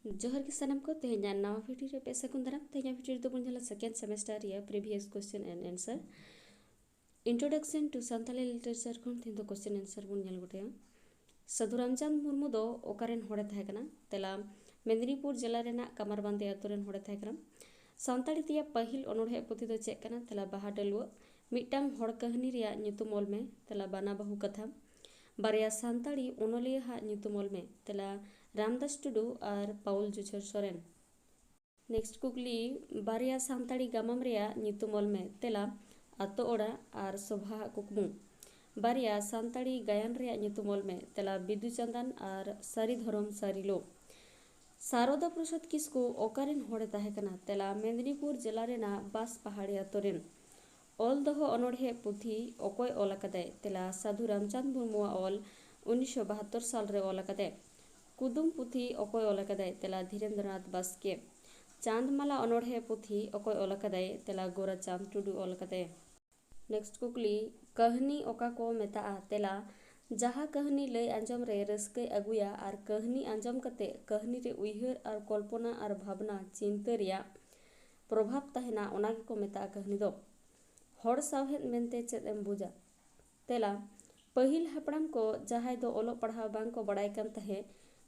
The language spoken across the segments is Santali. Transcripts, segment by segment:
जोहर के सानाम को तेहना नवा वीडियो रे पेसा कुन दाराम तेहना वीडियो दो बुन जला सेकेंड सेमेस्टर या previous question and answer introduction to Santali literature खन थिन दो क्वेश्चन आंसर बुन जल गुटे साधु रामचंद मुर्मू दो ओकारेन होड़े थाहे कना तेला मेदिनीपुर जिला रेना कमरबांदे आतु रेन होड़े थाहे कना सान्ताली तिया पहिल ओनोड़े पुथि दो चेक कना तेला बाहा डलुआ मिटटांग होड़ कहानी रिया nyutum ol me तेला बाना बहु कथा बारिया सान्ताली ओनोलिया हा nyutum ol me तेला रामदास टुडू और पाउल जुझार सोरेन। नेक्स्ट कुकली बारिया सान्ताली गामाम रिया nyutum ol me तेला आतो ओड़ा और सोभा कुकमु बारिया सान्ताली गायन रिया nyutum ol me तेला बिदु चंदन और सारी धरम सारी लो सारोदा प्रसाद किसको ओकारेन होड़े ताहे कना तेला मेदिनीपुर जिला रेना बास पहाड़ी आतोरेन ऑल दहो अनोढ़े पुथी ओकोय ओल अकादे तेला साधु रामचंद मुर्मू ऑल 1972 साल रे ओल अकादे कुदुम पुथी ओकोय ओल अकादे तेला धीरेन्द्रनाथ बास्के चांदमाला अनोढ़े पुथी ओकोय ओल अकादे तेला गोरा चांद टुडू ओल अकादे। नेक्स्ट कुकली कहानी ओका को मेता तेला जहा कहानी लय आंजम रे रस्कय अगुया और कहानी आंजम कते कहानी रे उइहर और कल्पना और भावना चिंता रिया प्रभाव तहना ओनागे को मेता कहानी दो हर सावहेद मेनते चेद एम बुझा तेला पहिल हापड़ाम को जहाय दो ओलो पढ़ाव बांग को बड़ाय कान तहे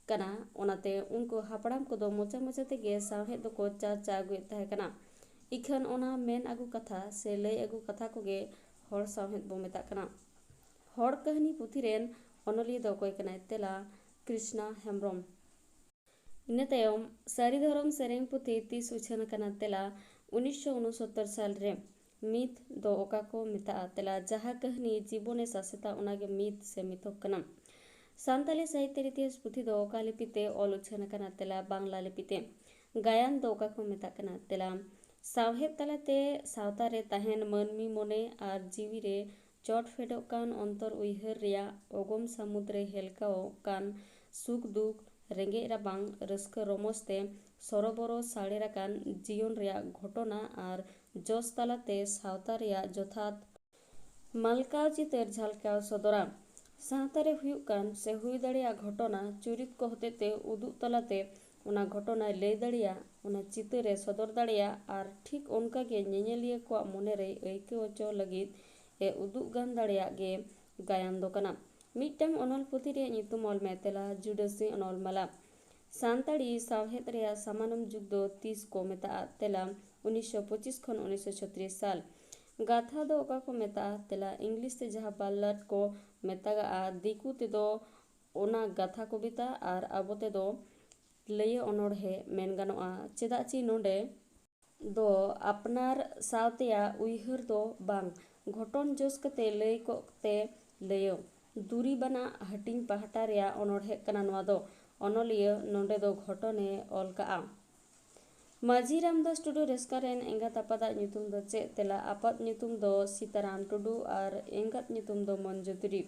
कना ओनाते उनको हापड़ाम को दो मोचा मोचा तेगे सावहेद दो को चर्चा अगुएद तहे कना इखन ओना मेन अगु कथा से लय अगु कथा कोगे हर सावहेद बो मेता कना हर कहानी पुथी रेन ओनोलिया दो कोय कना तेला कृष्णा हेम्ब्रम। इना तायम सारी धरम सेरेंग पुथी 30 उछन कना तेला 1969 साल रे मिथ दो ओका को मिता तेला जहा कहानी जीवने सासेता उनागे मिथ से मिथक कना सान्ताली साहित्य इतिहास पुथी दो ओका लिपिते ऑल उछन कना तेला बांग्ला लिपिते गायन दो ओका को मिता कना तेला सावहेद तलाते सावता रे तहेन मानमी मोने और जीवी रे चोट फेडो कान अंतर उइहर रिया ओगम समुद्रे हेलकाओ कान सुख दुख रेंगे राबांग रस्क रोमोस्ते सरोबरो साड़ेराकान जीवन रिया घटना और जोस तलाते सावता रिया जोथात मालकाव चितर झलकाव सदरा सावता रे हुयुग कान से हुई दाड़िया घटना चुरित को होतेते उदुग तलाते उना घटना लय दाड़िया उना चितरे सदर दाड़िया और ठीक उनका गे नेनेलिया को मोने रे अइके ओचो लगित ए उदुग गान दाड़िया गे गायन दो कना मिटटांग अनल पुथी रे nyutum ol me तेला जुडसी अनल माला सान्ताड़ी सावहेद रेया सामानम जुग दो 30 को मेता तेला 1925 खन 1936 साल गाथा दो ओका को मेता तेला इंग्लिश ते जहा बाल्लाट को मेतागा दिकु ते दो ओना गाथा कविता और आबो ते दो लय अनोढ़े मेन गानोआ चेदा ची नोंडे दो अपनार सावतेया उइहर दो बांग घटन जोस कते लय को ते लयो दूरी बना हटिंग पहाटा रिया अनोढ़े कना नोआ दो अनोलिया नोंडे दो घटने ऑल का माझी रामदास टुडू रेस्कारेन एंगात आपादा nyutum दो चे तेला आपाद nyutum दो सीताराम टुडू और एंगात nyutum दो मंजुतरी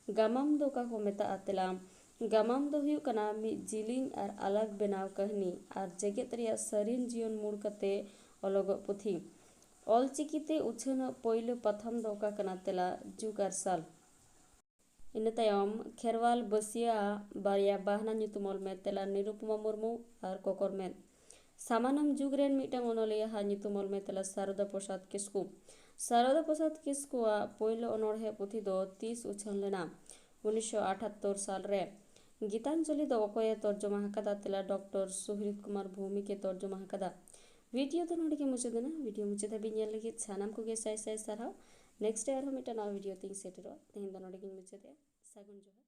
गामाम दो का को मेता तेला गामाम दो हुयु कना मि जिलिंग और अलग बनाव कहानी और जेगेत रिया सरीन जीवन मुड़ कते अलग पुथी ऑलचिकीते उछन पहले प्रथम दो का कना तेला जुगार साल इन तायम खेरवाल बसिया बारिया बाहना nyutum ol me तेला निरुपमा मुर्मू और कोकर में सामानम जुग रेन मिटटांग ओनोलिया हा nyutum ol me तेला सारदा प्रसाद किस्कु पहले अनोढ़े पुथी दो 30 उछन लेना 1978 साल रे गीतांजलि दो ओकोये तर्जमा हकादा तेला डॉक्टर सुहृत कुमार भूमि के तर्जमा हकादा वीडियो तो नोड़ी के मुझे देना वीडियो मुझे तभी नियल लगी सानाम को गे साय साय सरहाव नेक्स्ट ईयर हम इटा ना वीडियो तिंग सेटरो तेहिन दो नोड़ी के मुझे दे सागुन जो